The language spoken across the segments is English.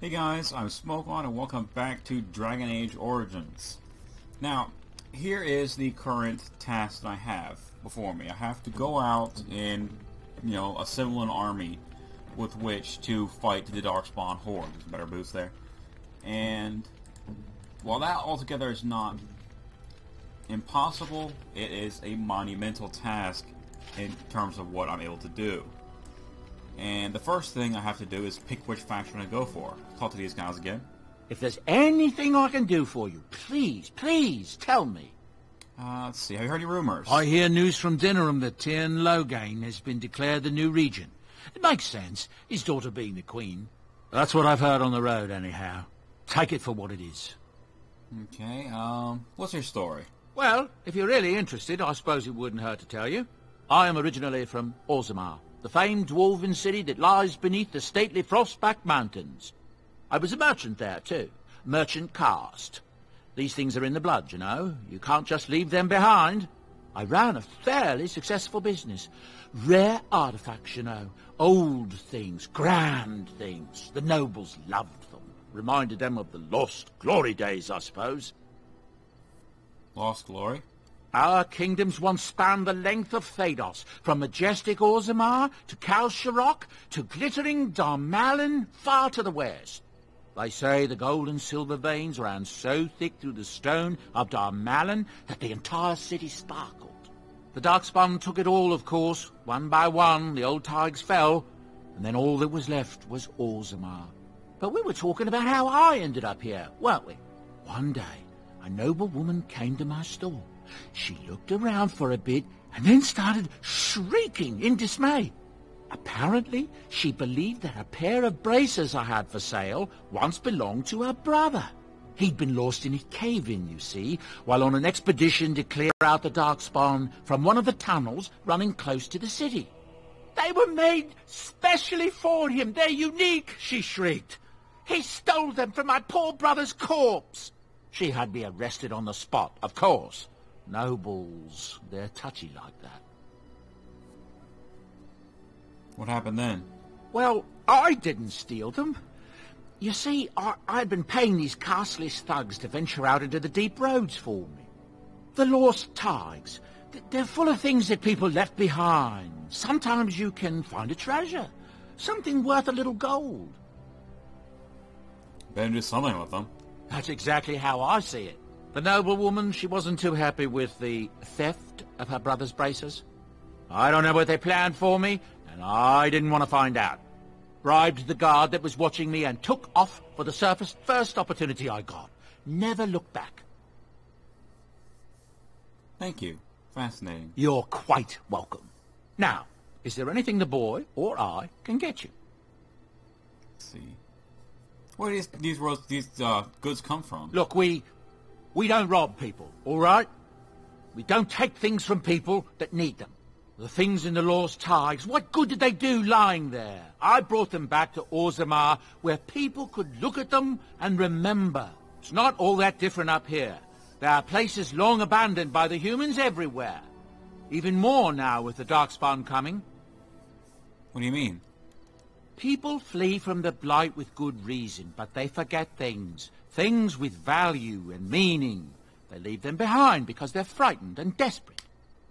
Hey guys, I'm Smokewadgaming and welcome back to Dragon Age Origins. Now, here is the current task that I have before me. I have to go out and, assemble an army with which to fight the Darkspawn Horde. There's better boots there. And while that altogether is not impossible, it is a monumental task in terms of what I'm able to do. And the first thing I have to do is pick which faction I go for. Talk to these guys again. If there's anything I can do for you, please tell me. Let's see. Have you heard any rumors? I hear news from Dinnerham that Tyrn Loghain has been declared the new regent. It makes sense, his daughter being the queen. That's what I've heard on the road, anyhow. Take it for what it is. Okay, what's your story? Well, if you're really interested, I suppose it wouldn't hurt to tell you. I am originally from Orzammar, the famed dwarven city that lies beneath the stately Frostback Mountains. I was a merchant there, too. Merchant caste. These things are in the blood, you know. You can't just leave them behind. I ran a fairly successful business. Rare artifacts, you know. Old things, grand things. The nobles loved them. Reminded them of the lost glory days, I suppose. Lost glory? Our kingdoms once spanned the length of Thados, from majestic Orzammar to Kalsharok to glittering Darmalin far to the west. They say the gold and silver veins ran so thick through the stone of Darmalin that the entire city sparkled. The Darkspawn took it all, of course. One by one, the old tigers fell, and then all that was left was Orzammar. But we were talking about how I ended up here, weren't we? One day, a noble woman came to my store. She looked around for a bit and then started shrieking in dismay. Apparently, she believed that a pair of bracers I had for sale once belonged to her brother. He'd been lost in a cave-in, you see, while on an expedition to clear out the Darkspawn from one of the tunnels running close to the city. They were made specially for him. They're unique, she shrieked. He stole them from my poor brother's corpse. She had me arrested on the spot, of course. Nobles, they're touchy like that. What happened then? Well, I didn't steal them. You see, I'd been paying these castless thugs to venture out into the deep roads for me. The lost tigers, they're full of things that people left behind. Sometimes you can find a treasure, something worth a little gold. Better do something with them. That's exactly how I see it. The noblewoman, she wasn't too happy with the theft of her brother's bracers. I don't know what they planned for me, and I didn't want to find out. Bribed the guard that was watching me and took off for the surface first opportunity I got. Never looked back. Thank you. Fascinating. You're quite welcome. Now, is there anything the boy or I can get you? Let's see. Where do these goods come from? Look, we don't rob people, all right? We don't take things from people that need them. The things in the lost tigers, what good did they do lying there? I brought them back to Orzammar, where people could look at them and remember. It's not all that different up here. There are places long abandoned by the humans everywhere. Even more now with the Darkspawn coming. What do you mean? People flee from the Blight with good reason, but they forget things. Things with value and meaning. They leave them behind because they're frightened and desperate.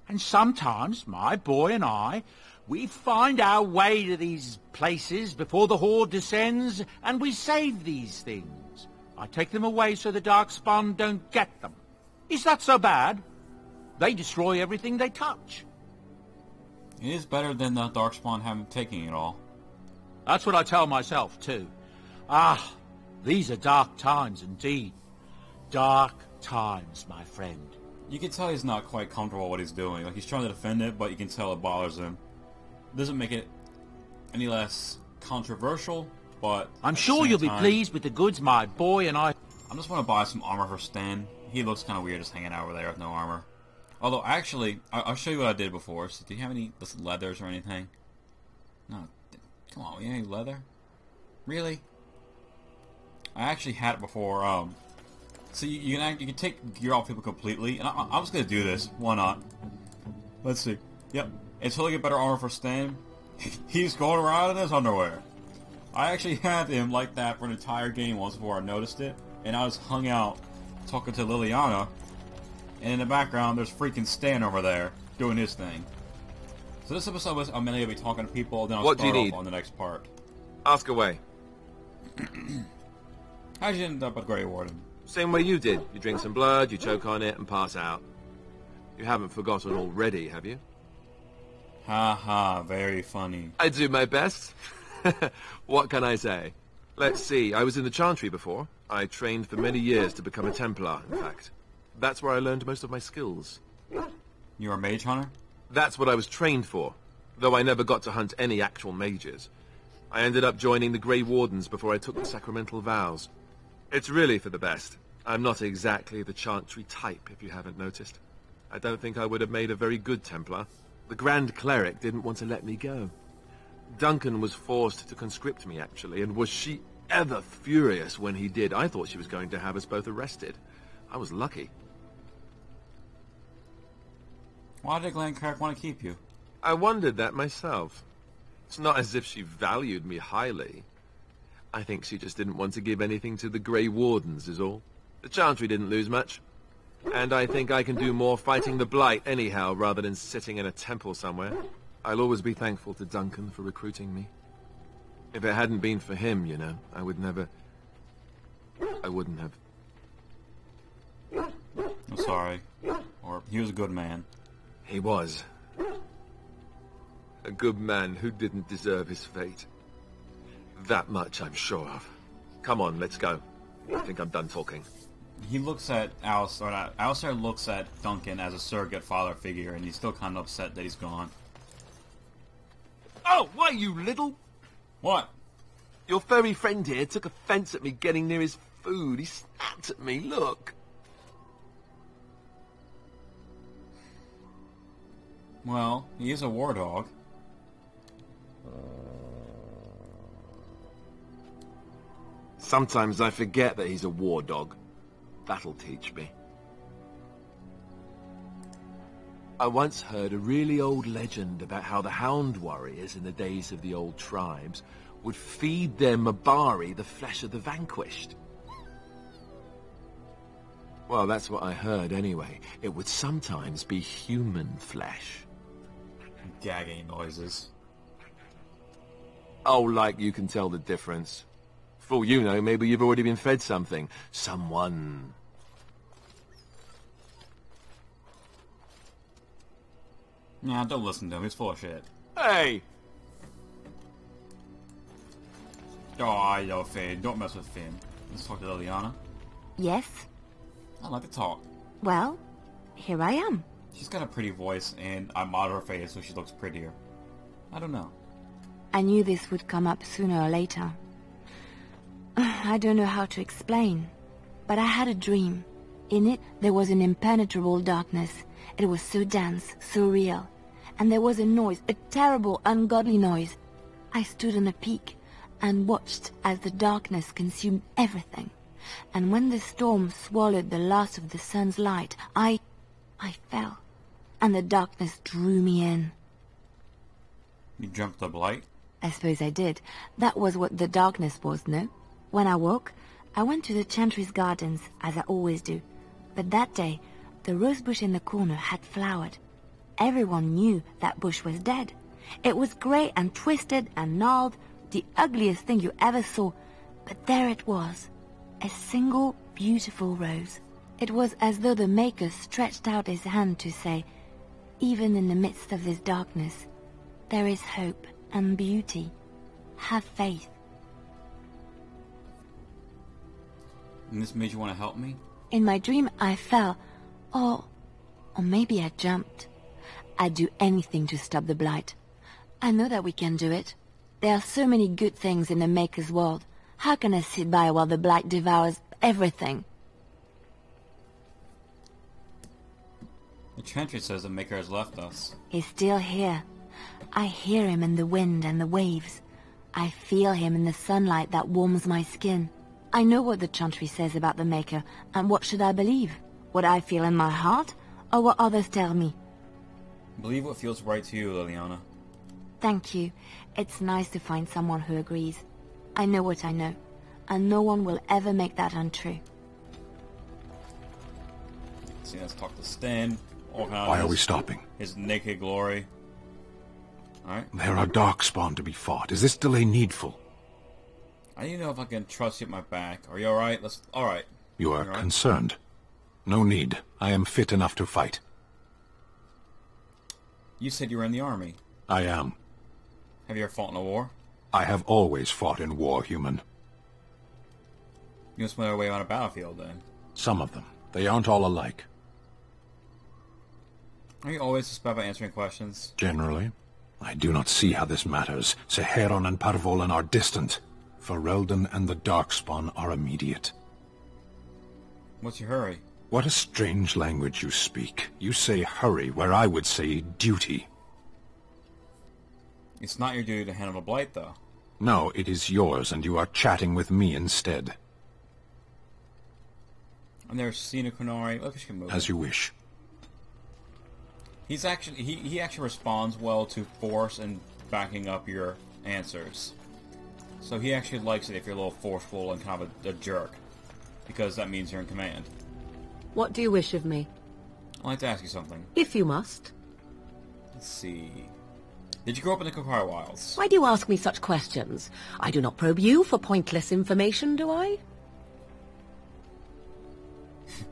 And sometimes, my boy and I, we find our way to these places before the Horde descends, and we save these things. I take them away so the Darkspawn don't get them. Is that so bad? They destroy everything they touch. It is better than the Darkspawn having taken it all. That's what I tell myself, too. Ah, these are dark times indeed. Dark times, my friend. You can tell he's not quite comfortable with what he's doing. Like, he's trying to defend it, but you can tell it bothers him. It doesn't make it any less controversial, but... I'm sure you'll be pleased with the goods my boy and I... I just want to buy some armor for Stan. He looks kind of weird just hanging out over there with no armor. Although, actually, I'll show you what I did before. So, do you have any leathers or anything? No. Come on, you have any leather? Really? I actually had it before, So you can take gear off people completely, and I'm just gonna do this. Why not? Let's see. Yep, until I get better armor for Stan, he's going around in his underwear. I actually had him like that for an entire game once before I noticed it, and I was hung out talking to Liliana, and in the background there's freaking Stan over there doing his thing. So this episode was I'm mainly gonna be talking to people, then I'll What do you start need? off on the next part. Ask away. How'd you end up with Grey Warden? Same way you did. You drink some blood, you choke on it, and pass out. You haven't forgotten already, have you? Ha ha, very funny. I do my best. What can I say? Let's see, I was in the Chantry before. I trained for many years to become a Templar, in fact. That's where I learned most of my skills. You're a mage hunter? That's what I was trained for, though I never got to hunt any actual mages. I ended up joining the Grey Wardens before I took the sacramental vows. It's really for the best. I'm not exactly the Chantry type, if you haven't noticed. I don't think I would have made a very good Templar. The Grand Cleric didn't want to let me go. Duncan was forced to conscript me, actually, and was she ever furious when he did. I thought she was going to have us both arrested. I was lucky. Why did Grand Cleric want to keep you? I wondered that myself. It's not as if she valued me highly. I think she just didn't want to give anything to the Grey Wardens, is all. The Chantry didn't lose much. And I think I can do more fighting the Blight anyhow, rather than sitting in a temple somewhere. I'll always be thankful to Duncan for recruiting me. If it hadn't been for him, you know, I wouldn't have... I'm sorry. Or, he was a good man. He was. A good man who didn't deserve his fate. That much I'm sure of. Come on, let's go. I think I'm done talking. He looks at Alistair looks at Duncan as a surrogate father figure, and he's still kind of upset that he's gone. Oh, why, you little... What? Your furry friend here took offense at me getting near his food. He snapped at me, look. Well, he is a war dog. Sometimes I forget that he's a war dog. That'll teach me. I once heard a really old legend about how the Hound warriors in the days of the old tribes would feed their Mabari the flesh of the vanquished. Well, that's what I heard anyway. It would sometimes be human flesh. Gagging noises. Oh, like you can tell the difference. For all you know, maybe you've already been fed something. Someone. Nah, don't listen to him. He's full of shit. Hey! Oh, I know Finn. Don't mess with Finn. Let's talk to Liliana. Yes? I like to talk. Well, here I am. She's got a pretty voice, and I modeled her face so she looks prettier. I don't know. I knew this would come up sooner or later. I don't know how to explain, but I had a dream. In it, there was an impenetrable darkness. It was so dense, so real. And there was a noise, a terrible, ungodly noise. I stood on a peak and watched as the darkness consumed everything. And when the storm swallowed the last of the sun's light, I fell, and the darkness drew me in. You jumped the blight? I suppose I did. That was what the darkness was, no? When I woke, I went to the Chantry's gardens, as I always do. But that day, the rose bush in the corner had flowered. Everyone knew that bush was dead. It was grey and twisted and gnarled, the ugliest thing you ever saw. But there it was, a single beautiful rose. It was as though the Maker stretched out his hand to say, even in the midst of this darkness, there is hope and beauty. Have faith. And this made you want to help me? In my dream, I fell. Or maybe I jumped. I'd do anything to stop the blight. I know that we can do it. There are so many good things in the Maker's world. How can I sit by while the blight devours everything? The Chantry says the Maker has left us. He's still here. I hear him in the wind and the waves. I feel him in the sunlight that warms my skin. I know what the Chantry says about the Maker, and what should I believe? What I feel in my heart, or what others tell me? Believe what feels right to you, Liliana. Thank you. It's nice to find someone who agrees. I know what I know, and no one will ever make that untrue. See, let's talk to Stan. Why are we stopping? His naked glory. Alright. There are darkspawn to be fought. Is this delay needful? I need to know if I can trust you at my back. Are you alright? Alright. You are concerned. No need. I am fit enough to fight. You said you were in the army. I am. Have you ever fought in a war? I have always fought in war, human. You must know your way on a battlefield, then. Some of them. They aren't all alike. Are you always suspect about answering questions? Generally. I do not see how this matters. Seheron and Parvolan are distant. Ferelden and the Darkspawn are immediate. What's your hurry? What a strange language you speak. You say hurry where I would say duty. It's not your duty to handle the blight, though. No, it is yours, and you are chatting with me instead. I've never seen a Kunari. Look, she can move. As you wish. He's actually he actually responds well to force and backing up your answers. So he actually likes it if you're a little forceful and kind of a jerk, because that means you're in command. What do you wish of me? I'd like to ask you something. If you must. Let's see. Did you grow up in the Kokari Wilds? Why do you ask me such questions? I do not probe you for pointless information, do I?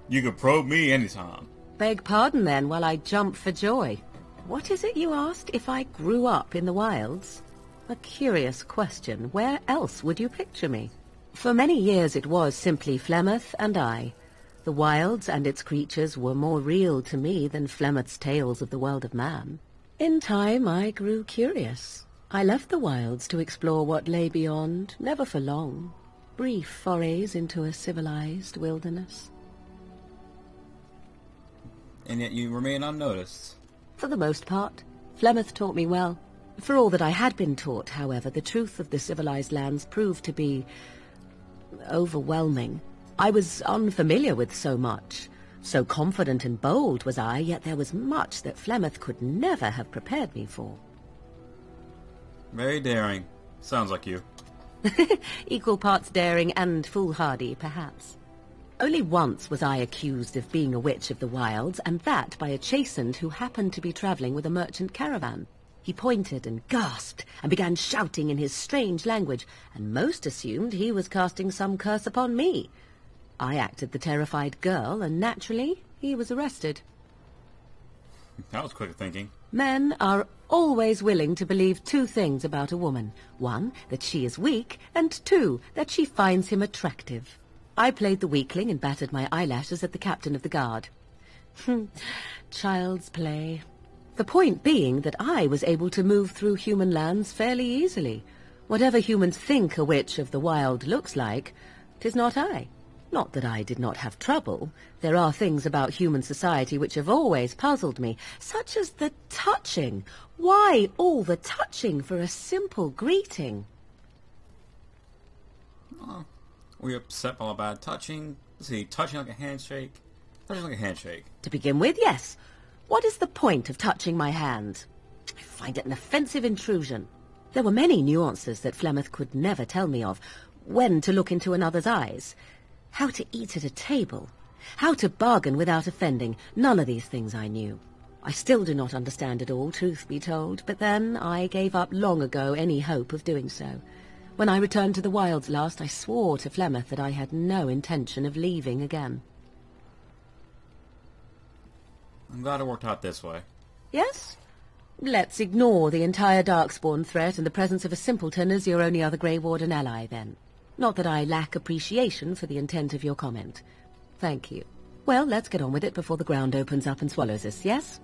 You could probe me anytime. Beg pardon then while I jump for joy. What is it you asked if I grew up in the wilds? A curious question. Where else would you picture me? For many years it was simply Flemeth and I. The wilds and its creatures were more real to me than Flemeth's tales of the world of man. In time I grew curious. I left the wilds to explore what lay beyond, never for long. Brief forays into a civilized wilderness. And yet you remain unnoticed. For the most part. Flemeth taught me well. For all that I had been taught, however, the truth of the civilized lands proved to be overwhelming. I was unfamiliar with so much. So confident and bold was I, yet there was much that Flemeth could never have prepared me for. Very daring. Sounds like you. Equal parts daring and foolhardy, perhaps. Only once was I accused of being a witch of the wilds, and that by a chastened who happened to be travelling with a merchant caravan. He pointed and gasped, and began shouting in his strange language, and most assumed he was casting some curse upon me. I acted the terrified girl, and naturally, he was arrested. That was quick thinking. Men are always willing to believe two things about a woman. One, that she is weak, and two, that she finds him attractive. I played the weakling and battered my eyelashes at the captain of the guard. Child's play. The point being that I was able to move through human lands fairly easily. Whatever humans think a witch of the wild looks like, 'tis not I. Not that I did not have trouble. There are things about human society which have always puzzled me, such as the touching. Why all the touching for a simple greeting? Oh, were you upset by bad touching? Let's see, touching like a handshake? Touching like a handshake. To begin with, yes. What is the point of touching my hand? I find it an offensive intrusion. There were many nuances that Flemeth could never tell me of. When to look into another's eyes. How to eat at a table. How to bargain without offending. None of these things I knew. I still do not understand it all, truth be told, but then I gave up long ago any hope of doing so. When I returned to the wilds last, I swore to Flemeth that I had no intention of leaving again. I'm glad it worked out this way. Yes? Let's ignore the entire Darkspawn threat and the presence of a simpleton as your only other Grey Warden ally, then. Not that I lack appreciation for the intent of your comment. Thank you. Well, let's get on with it before the ground opens up and swallows us, yes?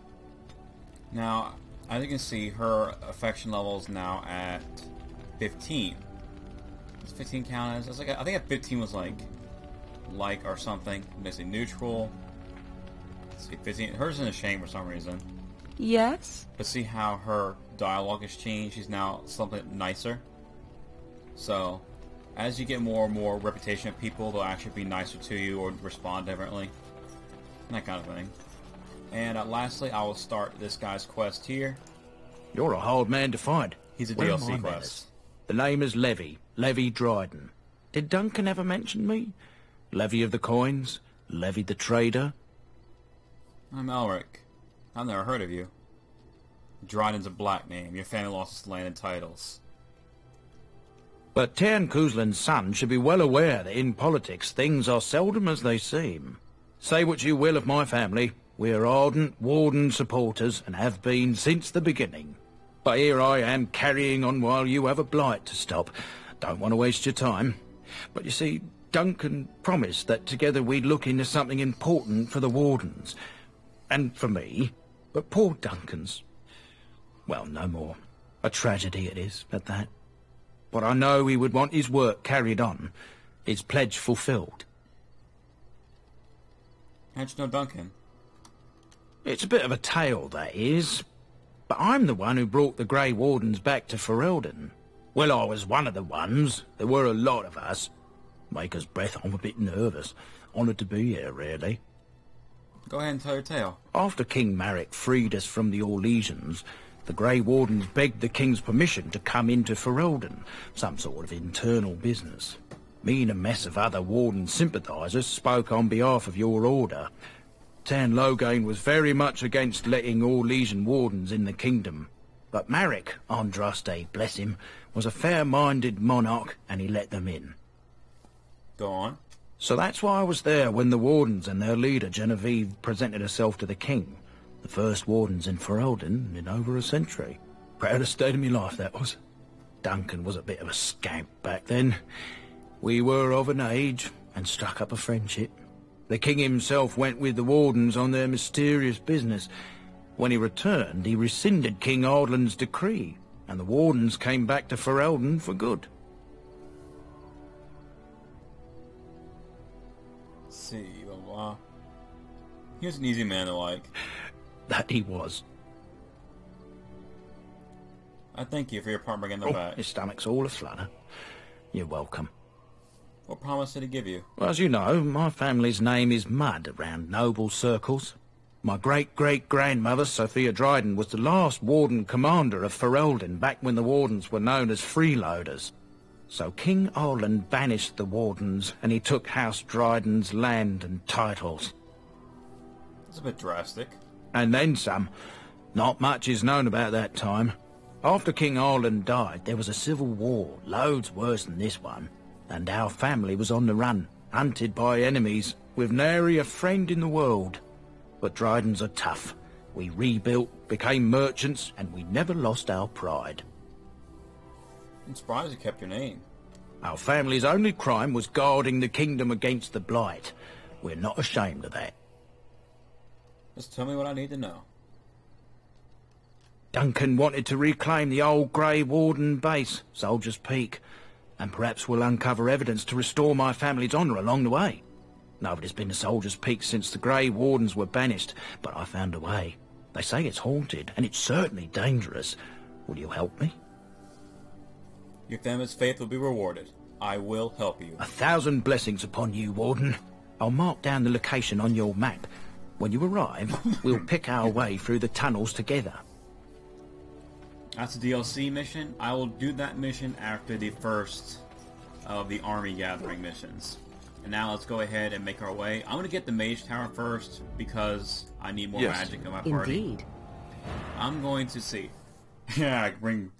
Now, as you can see, her affection level is now at 15. Does 15 count as? I think at 15 was like or something. Basically neutral. Let's see, 15. Hers is a shame for some reason. Yes? But see how her dialogue has changed? She's now something nicer. So, as you get more and more reputation of people, they'll actually be nicer to you or respond differently. That kind of thing. And lastly, I will start this guy's quest here. You're a hard man to find. He's a Where are DLC my quest. manners? The name is Levy. Levy Dryden. Did Duncan ever mention me? Levy of the coins? Levy the trader? I'm Elric. I've never heard of you. Dryden's a black name. Your family lost its land and titles. But Tairn Cousland's son should be well aware that in politics things are seldom as they seem. Say what you will of my family, we are ardent Warden supporters and have been since the beginning. But here I am carrying on while you have a blight to stop. Don't want to waste your time. But you see, Duncan promised that together we'd look into something important for the Wardens. And for me. But poor Duncan's... well, no more. A tragedy it is, at that. But I know he would want his work carried on, his pledge fulfilled. How'd you know Duncan? It's a bit of a tale, that is. But I'm the one who brought the Grey Wardens back to Ferelden. Well, I was one of the ones. There were a lot of us. Maker's breath, I'm a bit nervous. Honoured to be here, really. Go ahead and tell your tale. After King Marek freed us from the Orlesians, the Grey Wardens begged the King's permission to come into Ferelden, some sort of internal business. Me and a mess of other Warden sympathisers spoke on behalf of your order. Tairn Loghain was very much against letting Orlesian Wardens in the kingdom. But Marek, Andraste, bless him, was a fair-minded monarch and he let them in. Go on. So that's why I was there when the Wardens and their leader, Genevieve, presented herself to the King. The first Wardens in Ferelden in over a century. Proudest day of my life, that was. Duncan was a bit of a scamp back then. We were of an age and struck up a friendship. The King himself went with the Wardens on their mysterious business. When he returned, he rescinded King Ardland's decree, and the Wardens came back to Ferelden for good. Let's see, well, he was an easy man to like. That he was. I thank you for your part bringing them back. His stomach's all aflutter. You're welcome. What promise did he give you? Well, as you know, my family's name is mud around noble circles. My great-great-grandmother, Sophia Dryden, was the last Warden commander of Ferelden back when the Wardens were known as freeloaders. So King Arland banished the Wardens, and he took House Dryden's land and titles. That's a bit drastic. And then some. Not much is known about that time. After King Arland died, there was a civil war, loads worse than this one. And our family was on the run, hunted by enemies, with nary a friend in the world. But Drydens are tough. We rebuilt, became merchants, and we never lost our pride. I'm surprised you kept your name. Our family's only crime was guarding the kingdom against the blight. We're not ashamed of that. Just tell me what I need to know. Duncan wanted to reclaim the old Grey Warden base, Soldier's Peak. And perhaps we'll uncover evidence to restore my family's honour along the way. Nobody's been to Soldier's Peak since the Grey Wardens were banished, but I found a way. They say it's haunted, and it's certainly dangerous. Will you help me? Your family's faith will be rewarded. I will help you. 1,000 blessings upon you, Warden. I'll mark down the location on your map. When you arrive, we'll pick our way through the tunnels together. That's a DLC mission. I will do that mission after the first of the army gathering missions. And now let's go ahead and make our way. I'm going to get the Mage Tower first because I need more magic in my party. Indeed. I'm going to see. Yeah, I bring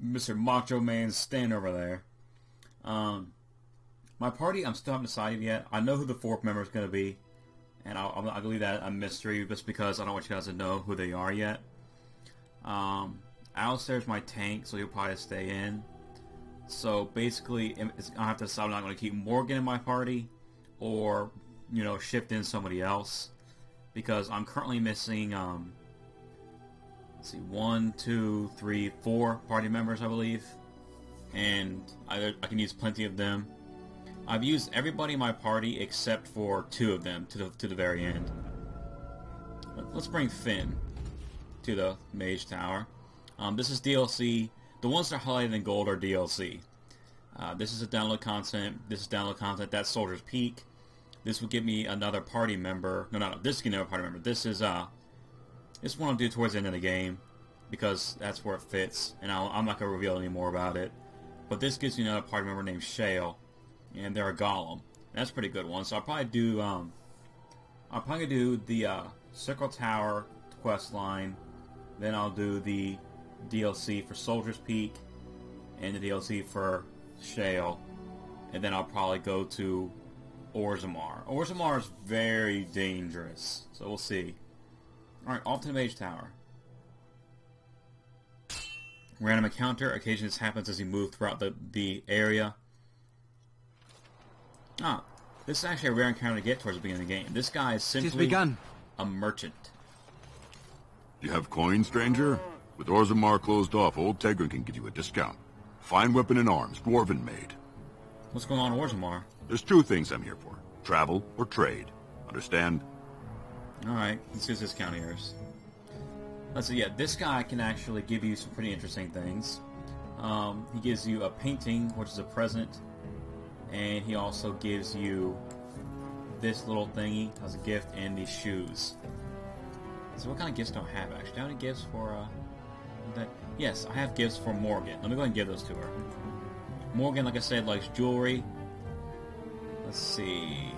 Mr. Macho Man Stan over there. My party, I'm still haven't decided yet. I know who the fourth member is going to be. And I'll leave that a mystery just because I don't want you guys to know who they are yet. Alistair's my tank, so he'll probably stay in. So basically, I have to decide I'm not going to keep Morgan in my party, or, you know, shift in somebody else, because I'm currently missing, let's see, 1, 2, 3, 4 party members, I believe, and I can use plenty of them. I've used everybody in my party except for 2 of them to the very end. Let's bring Finn to the Mage Tower. This is DLC. The ones that are highlighted in gold are DLC. This is a download content. This is download content. That's Soldier's Peak. This will give me another party member. No. This is another party member. This is this one I'll do towards the end of the game because that's where it fits. And I'm not gonna reveal any more about it. But this gives you another party member named Shale, and they're a golem. That's a pretty good one. So I'll probably do the Circle Tower quest line. Then I'll do the DLC for Soldier's Peak and the DLC for Shale. And then I'll probably go to Orzammar. Orzammar is very dangerous, so we'll see. Alright, off to the Mage Tower. Random encounter. Occasionally this happens as you move throughout the area. Ah, this is actually a rare encounter to get towards the beginning of the game. This guy is simply a merchant. You have coin, stranger? With Orzammar closed off, Old Tegrin can give you a discount. Fine weapon and arms, dwarven made. What's going on in Orzammar? There's two things I'm here for. Travel or trade. Understand? Alright, let's get this discount here. Let's see, yeah, this guy can actually give you some pretty interesting things. He gives you a painting, which is a present, and he also gives you this little thingy as a gift and these shoes. So what kind of gifts do I have, actually? Do I have any gifts for, that? Yes, I have gifts for Morgan. Let me go ahead and give those to her. Morgan, like I said, likes jewelry. Let's see.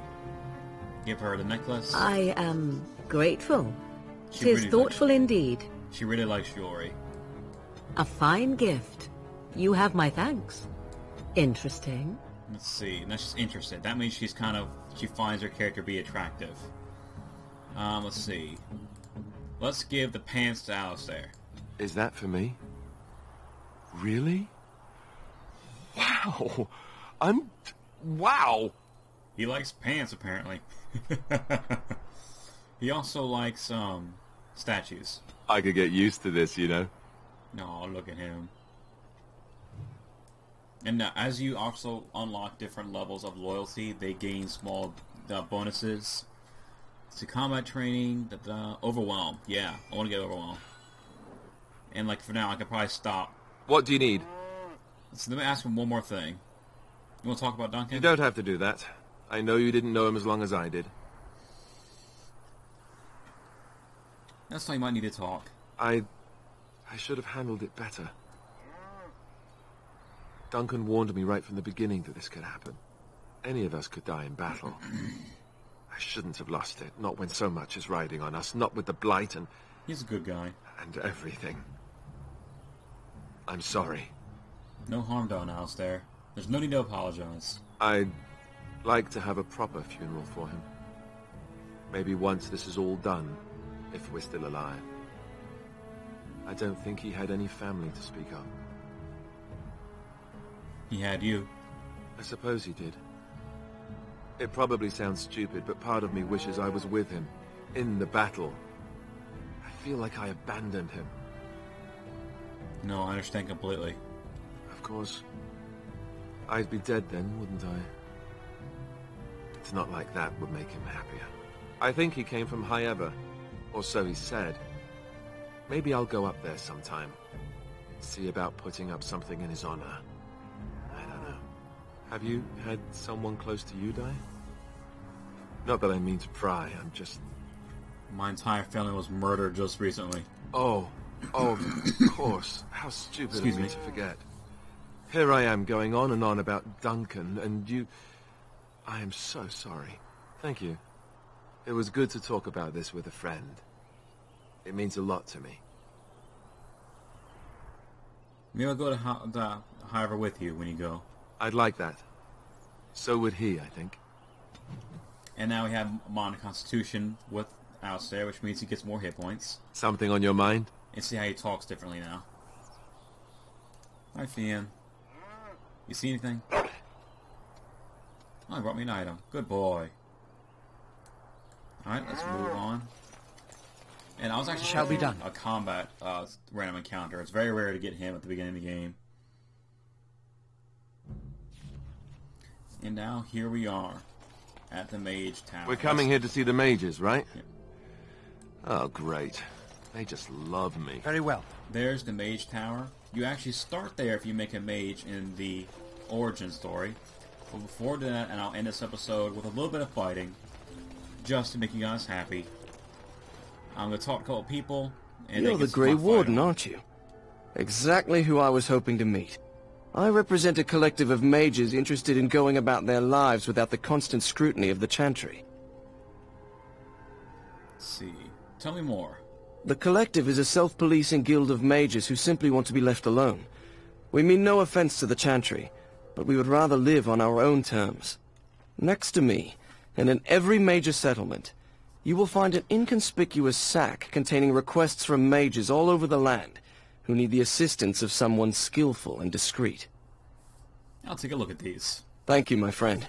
Give her the necklace. I am grateful. 'Tis thoughtful indeed. She really likes jewelry. A fine gift. You have my thanks. Interesting. Let's see. Now she's interested. That means she's she finds her character to be attractive. Let's see. Let's give the pants to Alistair. Is that for me? Really? Wow. Wow. He likes pants, apparently. He also likes, statues. I could get used to this, you know. No, look at him. And as you also unlock different levels of loyalty, they gain small bonuses. To combat training, overwhelm. Yeah, I want to get overwhelm. And like for now, I could probably stop. What do you need? So let me ask him one more thing. You want to talk about Duncan? You don't have to do that. I know you didn't know him as long as I did. That's why you might need to talk. I should have handled it better. Duncan warned me right from the beginning that this could happen. Any of us could die in battle. I shouldn't have lost it, not when so much is riding on us, not with the Blight and... He's a good guy. And everything. I'm sorry. No harm done, Alistair. There's no need to apologize. I'd like to have a proper funeral for him. Maybe once this is all done, if we're still alive. I don't think he had any family to speak of. He had you. I suppose he did. It probably sounds stupid, but part of me wishes I was with him, in the battle. I feel like I abandoned him. No, I understand completely. Of course. I'd be dead then, wouldn't I? It's not like that would make him happier. I think he came from High Ever, or so he said. Maybe I'll go up there sometime. See about putting up something in his honor. I don't know. Have you had someone close to you die? Not that I mean to pry, I'm just... My entire family was murdered just recently. Oh, of course. How stupid of me to forget. Here I am going on and on about Duncan, and you... I am so sorry. Thank you. It was good to talk about this with a friend. It means a lot to me. Maybe I'll go to High Ever with you when you go. I'd like that. So would he, I think. And now we have Modern Constitution with Alistair, which means he gets more hit points. Something on your mind? And see how he talks differently now. Hi, Fian. You see anything? Oh, he brought me an item. Good boy. Alright, let's move on. And I was actually Shall be done. A combat random encounter. It's very rare to get him at the beginning of the game. And now here we are at the Mage Tower. We're coming here to see the mages, right? Yeah. Oh, great. They just love me. Very well. There's the Mage Tower. You actually start there if you make a mage in the origin story. But before that, and I'll end this episode with a little bit of fighting, just to make you guys happy. I'm going to talk to a couple people. And you're the Grey Warden, aren't you? Exactly who I was hoping to meet. I represent a collective of mages interested in going about their lives without the constant scrutiny of the Chantry. Let's see. Tell me more. The collective is a self-policing guild of mages who simply want to be left alone. We mean no offense to the Chantry, but we would rather live on our own terms. Next to me, and in every major settlement, you will find an inconspicuous sack containing requests from mages all over the land who need the assistance of someone skillful and discreet. I'll take a look at these. Thank you, my friend.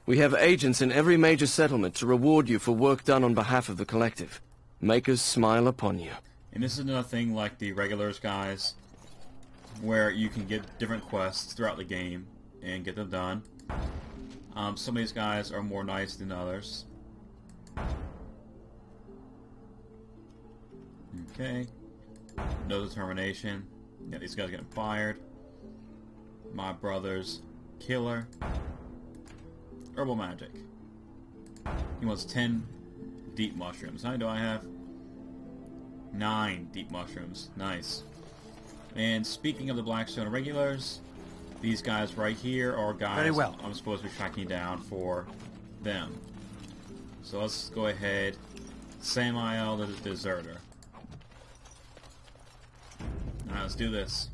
We have agents in every major settlement to reward you for work done on behalf of the collective. Make us smile upon you. And this is another thing like the regulars, guys, where you can get different quests throughout the game and get them done. Some of these guys are more nice than others. Okay. No determination. Yeah, these guys getting fired. My brother's killer. Herbal magic. He wants 10 deep mushrooms. How many do I have? 9 deep mushrooms. Nice. And speaking of the Blackstone regulars, these guys right here are guys Very well. I'm supposed to be tracking down for them. So let's go ahead. Samael the deserter. Alright, let's do this.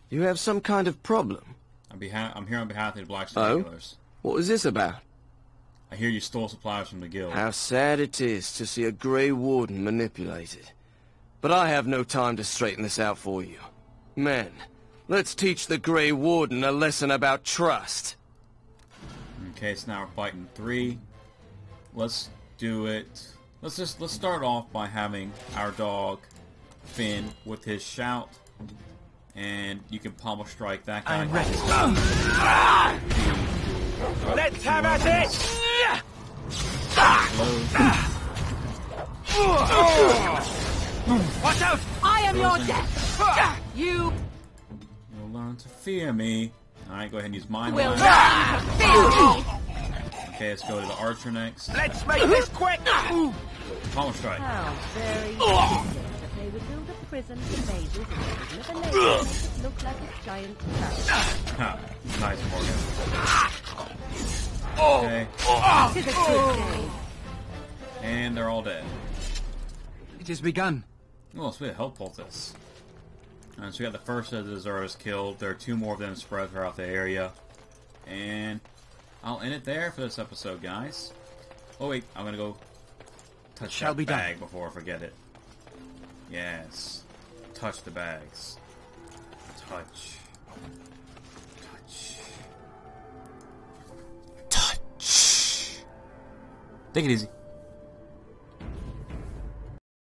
You have some kind of problem? I'm here on behalf of the Blackstone regulars. What was this about? I hear you stole supplies from the guild. How sad it is to see a Grey Warden manipulated. But I have no time to straighten this out for you. Men, let's teach the Grey Warden a lesson about trust. Okay, so now we're fighting 3. Let's do it. Let's start off by having our dog Finn with his shout, and you can pommel strike that guy. I'm ready. Let's have at it! Watch out! I am your death! You You'll learn to fear me. Alright, go ahead and use Mind will Wand. learn to fear me! Okay, let's go to the archer next. Let's make this quick! Pommel strike. Sounds very interesting, but they would build a prison for mages and with a lake to make it look like a giant town. Ha, nice, Morgan. Okay, This is a good day. and they're all dead. It has begun. Oh, it's really helpful this. And so we got the first of the deserters killed. There are 2 more of them spread throughout the area. And I'll end it there for this episode, guys. Oh wait, I'm gonna go touch Shall that be done. bag before I forget it. Yes. Touch the bags. Touch. Touch. Touch. Take it easy.